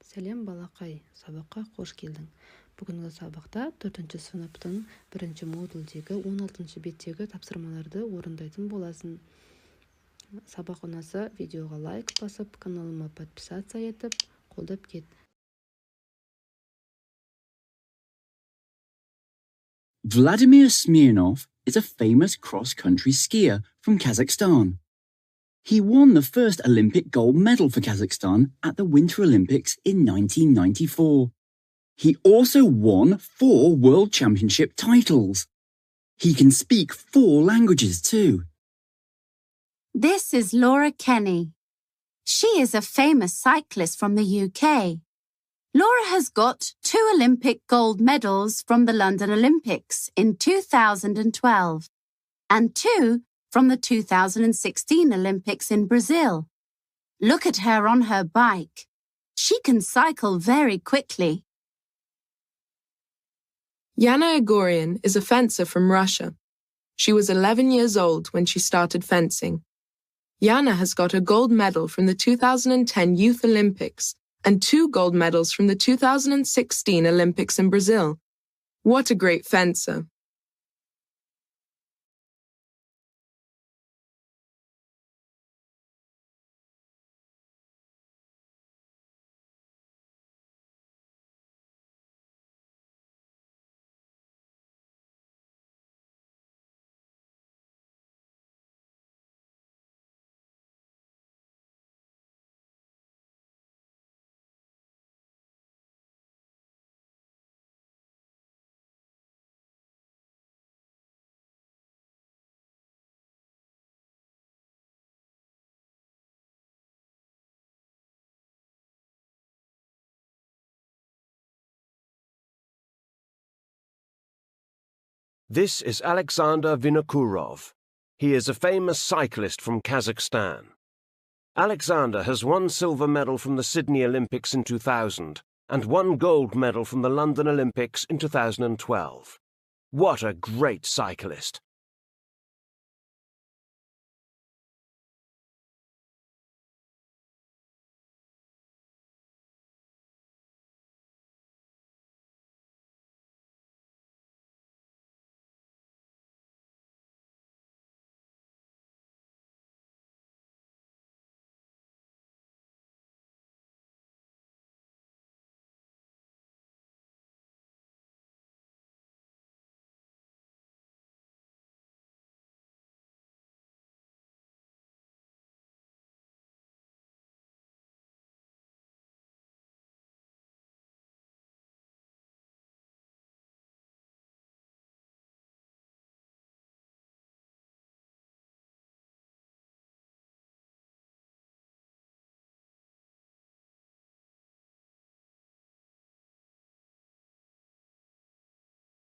Сәлем балақай, сабаққа қош келдің. Бүгінгі сабақта 4-ші сыныптың 1-ші модульдегі 16-ші беттегі тапсырмаларды орындайтын боласың. Сабақ ұнаса, видеоға лайк басып, каналыма подписация етіп, қолдап кет. Vladimir Smirnov is a famous cross-country skier from Kazakhstan. He won the first Olympic gold medal for Kazakhstan at the Winter Olympics in 1994. He also won 4 World Championship titles. He can speak 4 languages too. This is Laura Kenny. She is a famous cyclist from the UK. Laura has got 2 Olympic gold medals from the London Olympics in 2012 and 2 from the 2016 Olympics in Brazil. Look at her on her bike. She can cycle very quickly. Yana Agorian is a fencer from Russia. She was 11 years old when she started fencing. Yana has got a gold medal from the 2010 Youth Olympics and 2 gold medals from the 2016 Olympics in Brazil. What a great fencer! This is Alexander Vinokurov. He is a famous cyclist from Kazakhstan. Alexander has 1 silver medal from the Sydney Olympics in 2000 and 1 gold medal from the London Olympics in 2012. What a great cyclist!